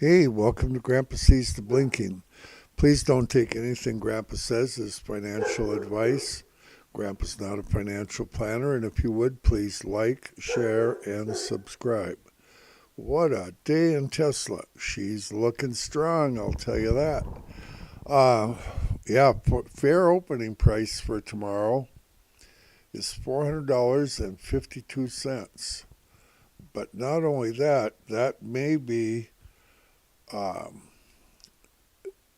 Hey, welcome to Grandpa Sees the Blinking. Please don't take anything Grandpa says as financial advice. Grandpa's not a financial planner, and if you would, please like, share, and subscribe. What a day in Tesla. She's looking strong, I'll tell you that. Uh, yeah, fair opening price for tomorrow is $400.52. But not only that, that may be um,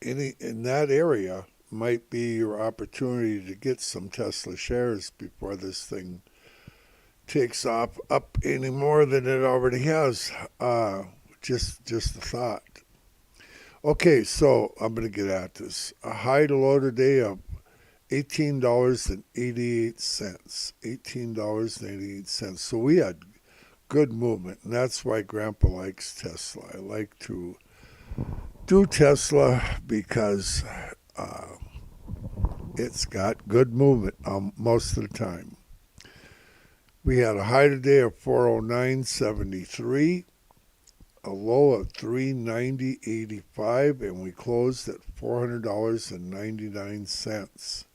in that area might be your opportunity to get some Tesla shares before this thing takes off up any more than it already has. Just a thought. Okay, so I'm gonna get at this. A high to low today of $18.88. $18.88. So we had good movement, and that's why Grandpa likes Tesla. I like to do Tesla because uh, it's got good movement most of the time. We had a high today of 409.73, a low of 390.85, and we closed at $400.99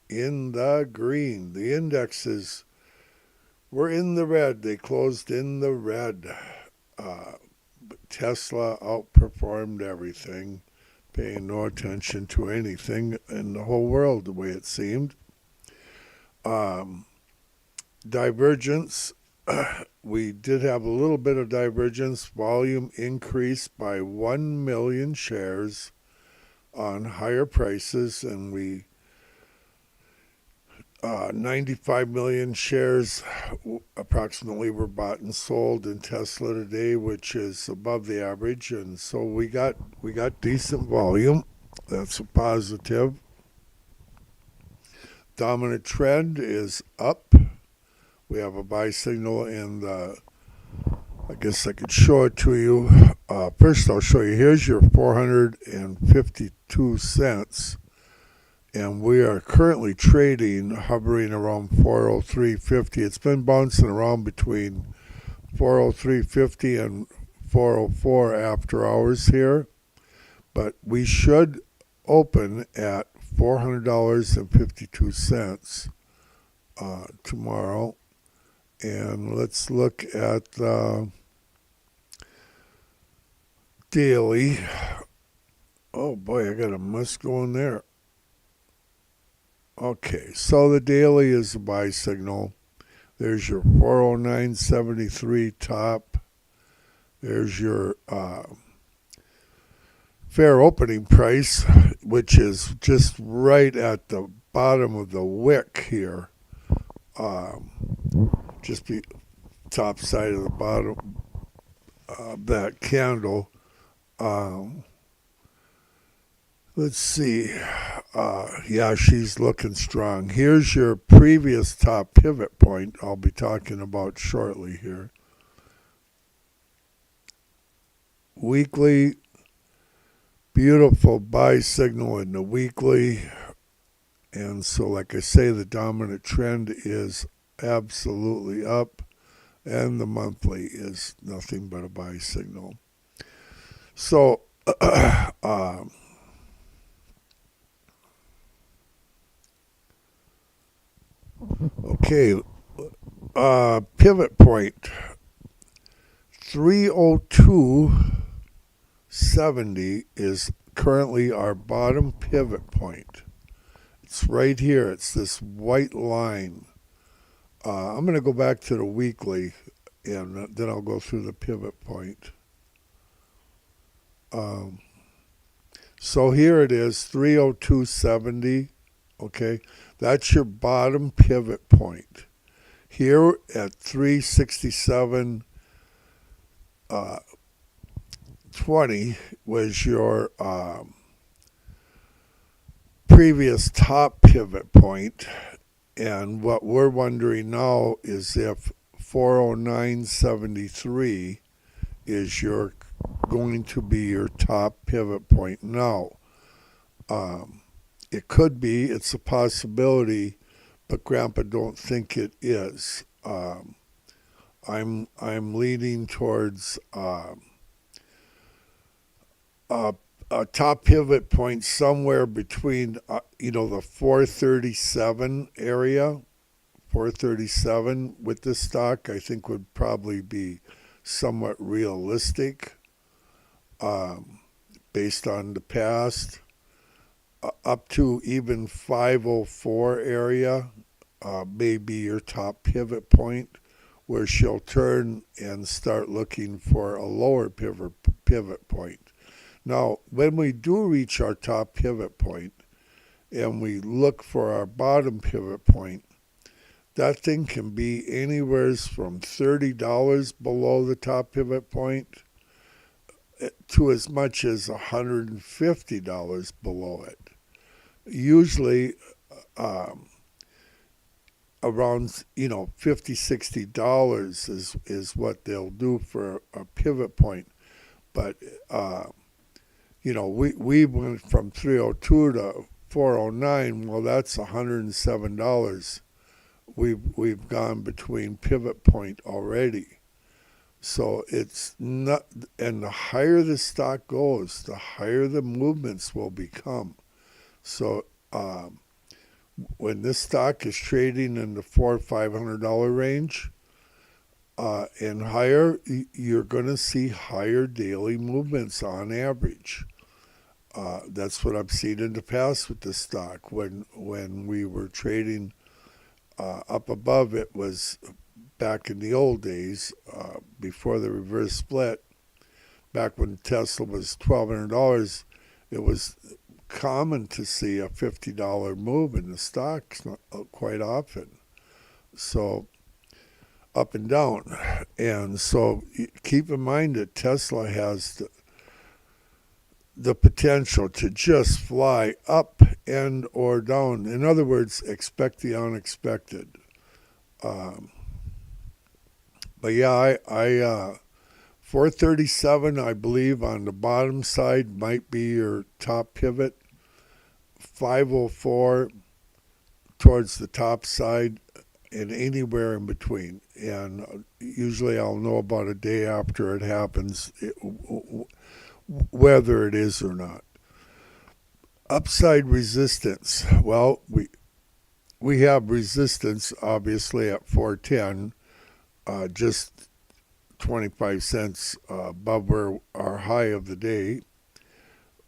in the green. The indexes were in the red. They closed in the red. But Tesla outperformed everything, paying no attention to anything in the whole world, the way it seemed. Um, Divergence, we did have a little bit of divergence. Volume increased by 1 million shares on higher prices, and 95 million shares approximately were bought and sold in Tesla today, which is above the average, and so we got decent volume. That's a positive. Dominant trend is up. We have a buy signal in the. I guess I could show it to you. First, I'll show you. Here's your 452 cents. And we are currently trading, hovering around 403.50. It's been bouncing around between 403.50 and 404 after hours here, but we should open at $400.52 tomorrow. And let's look at the daily. Oh boy, I got a mess going there. Okay, so the daily is a buy signal. There's your 409.73 top. There's your fair opening price, which is just right at the bottom of the wick here. Just the top side of the bottom of that candle. Let's see. Yeah, she's looking strong. Here's your previous top pivot point I'll be talking about shortly here. Weekly, beautiful buy signal in the weekly. And so, like I say, the dominant trend is absolutely up, and the monthly is nothing but a buy signal. So, okay, pivot point 302.70 is currently our bottom pivot point. It's right here. It's this white line. I'm going to go back to the weekly, and then I'll go through the pivot point. So here it is, 302.70. Okay, that's your bottom pivot point. Here at 367.20 was your previous top pivot point, and what we're wondering now is if 409.73 is going to be your top pivot point now. It could be, it's a possibility, but Grandpa don't think it is. I'm leaning towards a top pivot point somewhere between, the 437 area, 437 with this stock, I think would probably be somewhat realistic based on the past. Up to even 504 area may be your top pivot point, where she'll turn and start looking for a lower pivot point. Now, when we do reach our top pivot point and we look for our bottom pivot point, that thing can be anywhere from $30 below the top pivot point to as much as $150 below it. Usually around $50-$60 is what they'll do for a pivot point. But we went from 302 to 409. Well, that's $107. We've gone between pivot point already. So it's not, and the higher the stock goes, the higher the movements will become. So when this stock is trading in the $400-$500 range and higher, you're going to see higher daily movements on average. That's what I've seen in the past with the stock. When we were trading up above, it was back in the old days, before the reverse split, back when Tesla was $1,200, it was common to see a $50 move in the stocks quite often. So up and down. And so keep in mind that Tesla has the potential to just fly up and or down. In other words, expect the unexpected. But yeah, I 437, I believe, on the bottom side might be your top pivot. 504 towards the top side, and anywhere in between. And usually I'll know about a day after it happens whether it is or not. Upside resistance. Well, we have resistance obviously at 410, just 25 cents above where our high of the day.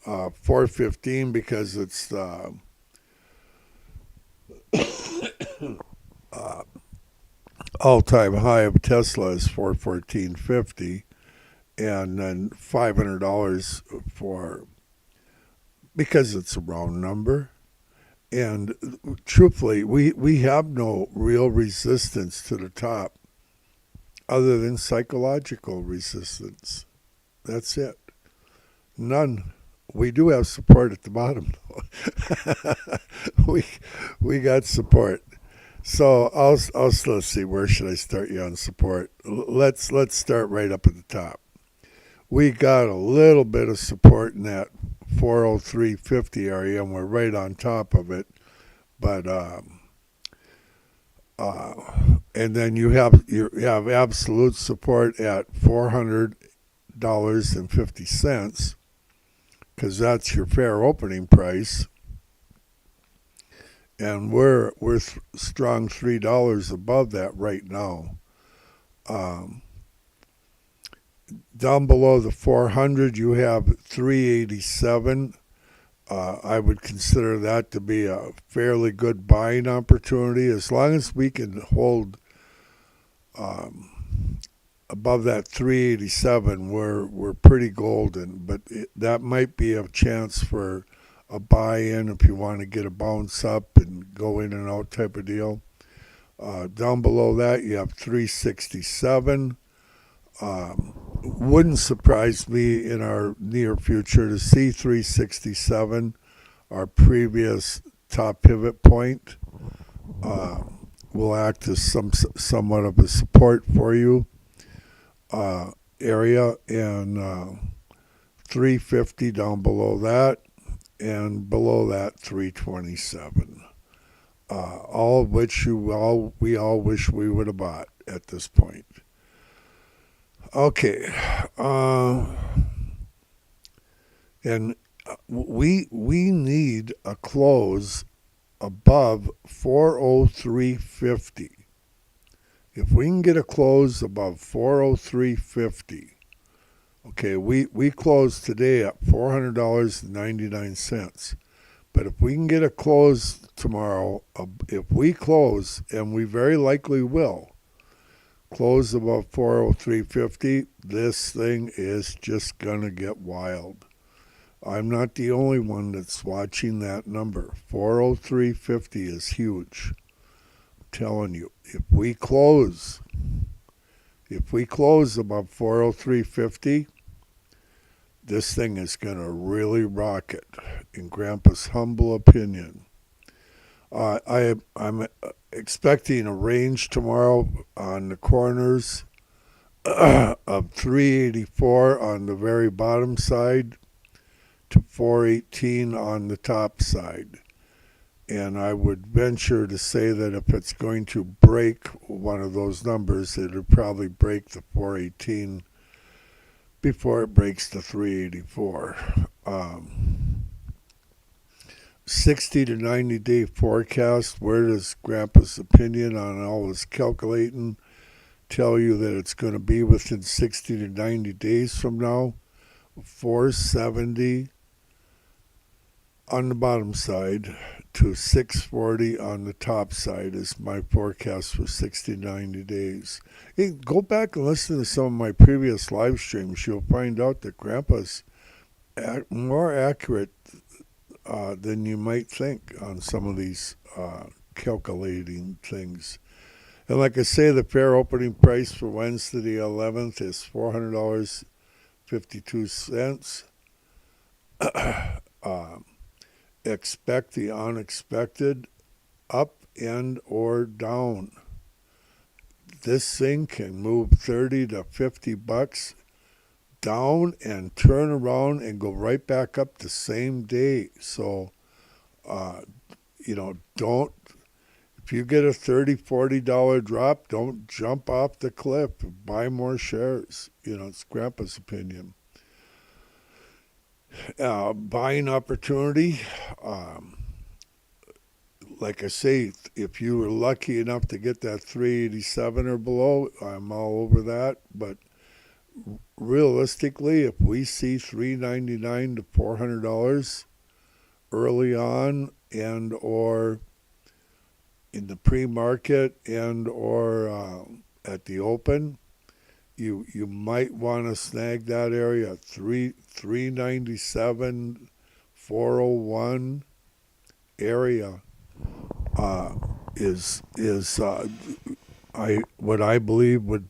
415 because it's the all-time high of Tesla is 414.50, and then $500 for, because it's a round number. And truthfully, we have no real resistance to the top other than psychological resistance. That's it. None. We do have support at the bottom, though. we got support. So let's see, where should I start you on support? Let's start right up at the top. We got a little bit of support in that 403.50 area, and we're right on top of it. But and then you have absolute support at $400.50. Because that's your fair opening price, and we're strong $3 above that right now. Down below the 400, you have 387. I would consider that to be a fairly good buying opportunity as long as we can hold above that 387. We're pretty golden, but that might be a chance for a buy-in if you want to get a bounce up and go in and out type of deal. Down below that, you have 367. Wouldn't surprise me in our near future to see 367, our previous top pivot point. Will act as somewhat of a support for you. Area, and 350 down below that, and below that 327. All of which we all wish we would have bought at this point. Okay. And we need a close above 403.50. If we can get a close above 403.50, okay, we closed today at $400.99. But if we can get a close tomorrow, if we close, and we very likely will, close above 403.50, this thing is just going to get wild. I'm not the only one that's watching that number. 403.50 is huge. I'm telling you, if we close above 403.50, this thing is going to really rocket, in Grandpa's humble opinion. I'm expecting a range tomorrow on the corners of 384 on the very bottom side to 418 on the top side. And I would venture to say that if it's going to break one of those numbers, it'll probably break the 418 before it breaks the 384. 60 to 90 day forecast. Where does Grandpa's opinion on all this calculating tell you that it's going to be within 60 to 90 days from now? 470 on the bottom side to 640 on the top side is my forecast for 60 to 90 days. Hey, go back and listen to some of my previous live streams. You'll find out that Grandpa's more accurate than you might think on some of these calculating things. And like I say, the fair opening price for Wednesday the 11th is $400.52. Expect the unexpected, up and or down. This thing can move 30 to 50 bucks down and turn around and go right back up the same day. So, don't, if you get a $30, $40 drop, don't jump off the cliff. Buy more shares. It's Grandpa's opinion. Buying opportunity. Like I say, if you were lucky enough to get that 387 or below, I'm all over that. But realistically, if we see $399 to $400 early on, and or in the pre-market, and or at the open, you might want to snag that area. 397, 401 area is what I believe would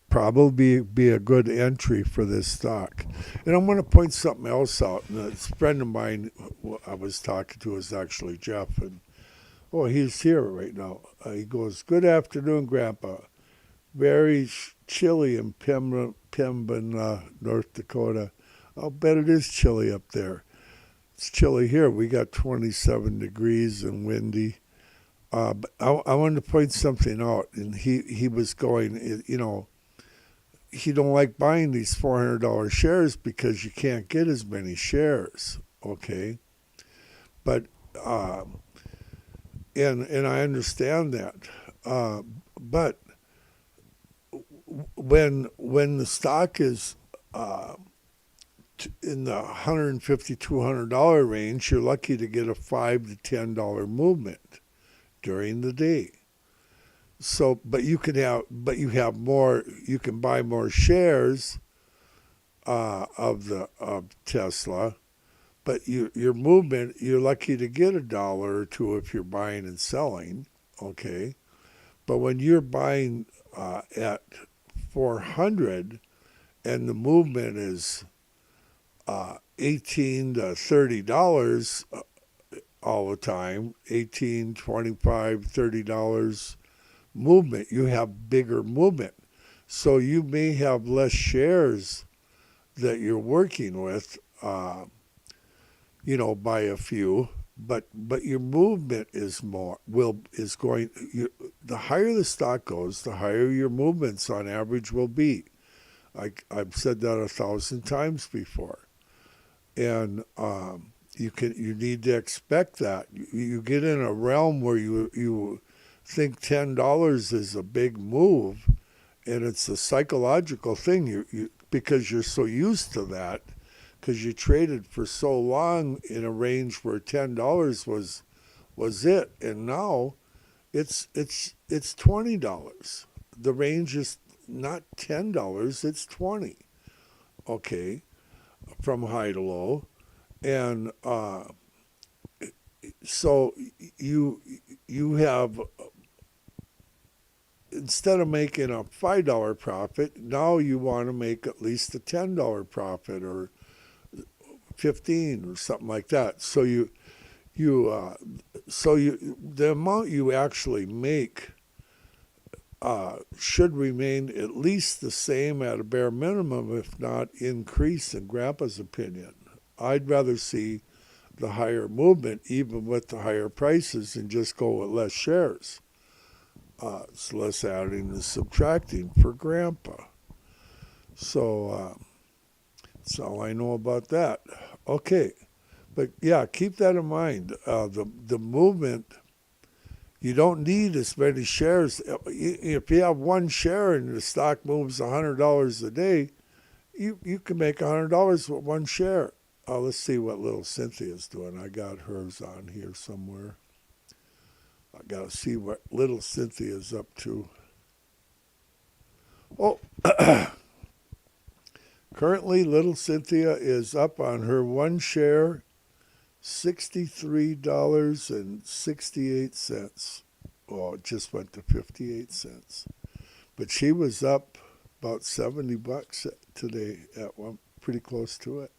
probably be a good entry for this stock. And I'm going to point something else out. And a friend of mine I was talking to is actually Jeff, and he's here right now. He goes, "Good afternoon, Grandpa. Very chilly in Pembina, North Dakota. I'll bet it is chilly up there. It's chilly here. We got 27 degrees and windy." But I wanted to point something out. And he was going, he don't like buying these $400 shares because you can't get as many shares. Okay. But, and I understand that. But when the stock is in the $150, $200 range, you're lucky to get a $5 to $10 movement during the day. So, but you have more. You can buy more shares of Tesla, but your movement, you're lucky to get $1 or $2 if you're buying and selling. Okay, but when you're buying at 400 and the movement is $18 to $30 all the time, $18, $25, $30 movement, you have bigger movement. So you may have less shares that you're working with, by a few, but your movement is going. The higher the stock goes, the higher your movements on average will be. I've said that 1,000 times before. and you need to expect that. You get in a realm where you think $10 is a big move, and it's a psychological thing. You because you're so used to that, because you traded for so long in a range where $10 was it, and now it's $20. The range is not $10; it's 20. Okay, from high to low, and so you have, instead of making a $5 profit, now you want to make at least a $10 profit or 15 or something like that. So the amount you actually make should remain at least the same at a bare minimum, if not increase, in Grandpa's opinion. I'd rather see the higher movement, even with the higher prices, and just go with less shares. It's less adding and subtracting for Grandpa. So that's all I know about that. Okay, but yeah, keep that in mind. The movement, you don't need as many shares. If you have one share and the stock moves $100 a day, you can make $100 with one share. Let's see what little Cynthia's doing. I got hers on here somewhere. I got to see what little Cynthia's up to. Oh, currently little Cynthia is up on her one share, $63.68. Oh, it just went to 58 cents. But she was up about $70 today at one, pretty close to it,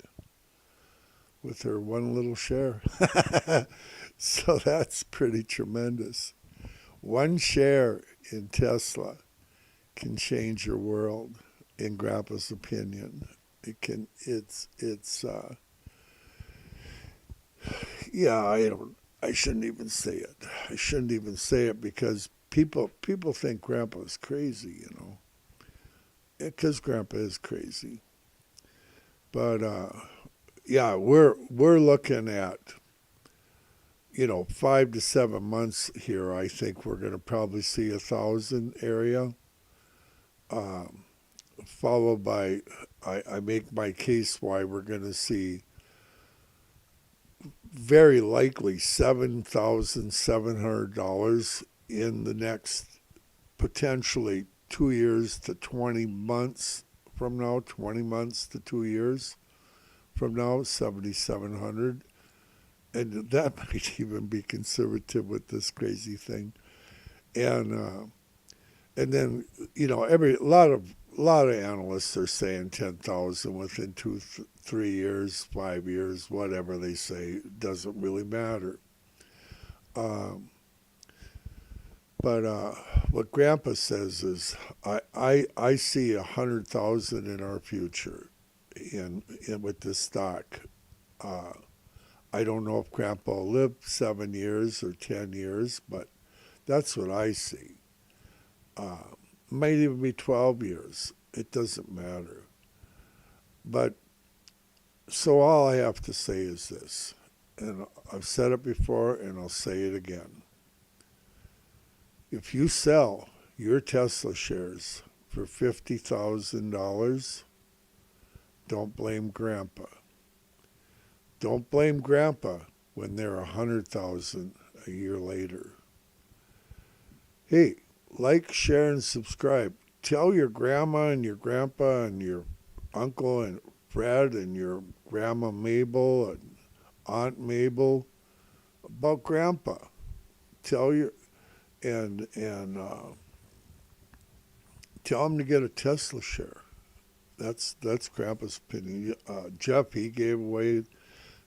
with her one little share. So that's pretty tremendous. One share in Tesla can change your world, in Grandpa's opinion. It can. It's. Yeah. I shouldn't even say it. I shouldn't even say it because people think Grandpa is crazy. Because Grandpa is crazy. But yeah, we're looking at 5 to 7 months here. I think we're going to probably see 1,000 area, followed by I make my case why we're going to see very likely $7,700 in the next potentially 2 years to 20 months from now. 20 months to 2 years from now, 7,700. And that might even be conservative with this crazy thing. And then a lot of analysts are saying 10,000 within 3 years, 5 years, whatever they say. It doesn't really matter. But what Grandpa says is, I see 100,000 in our future, in with this stock. I don't know if Grandpa will live 7 years or 10 years, but that's what I see. Might even be 12 years. It doesn't matter. But so all I have to say is this, and I've said it before and I'll say it again. If you sell your Tesla shares for $50,000, don't blame Grandpa. Don't blame Grandpa when they're 100,000 a year later. Hey, like, share, and subscribe. Tell your grandma and your grandpa and your uncle and Fred and your grandma Mabel and Aunt Mabel about Grandpa. Tell your and tell them to get a Tesla share. That's Grandpa's opinion. Jeff, he gave away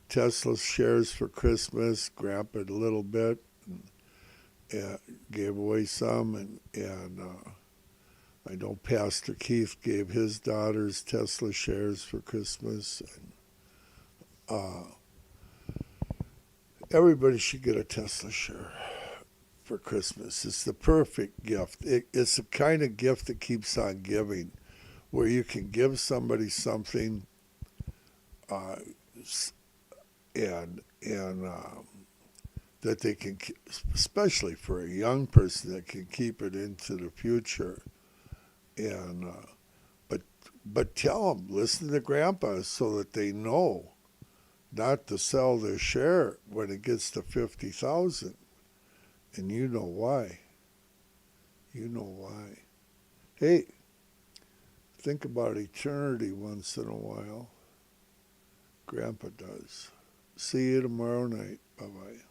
Tesla shares for Christmas. Grandpa a little bit. Gave away some, and I know Pastor Keith gave his daughters Tesla shares for Christmas. And everybody should get a Tesla share for Christmas. It's the perfect gift. It's the kind of gift that keeps on giving, where you can give somebody something and that they can, especially for a young person, that can keep it into the future. And but tell them, listen to Grandpa, so that they know not to sell their share when it gets to 50,000. And you know why. You know why. Hey, think about eternity once in a while. Grandpa does. See you tomorrow night. Bye-bye.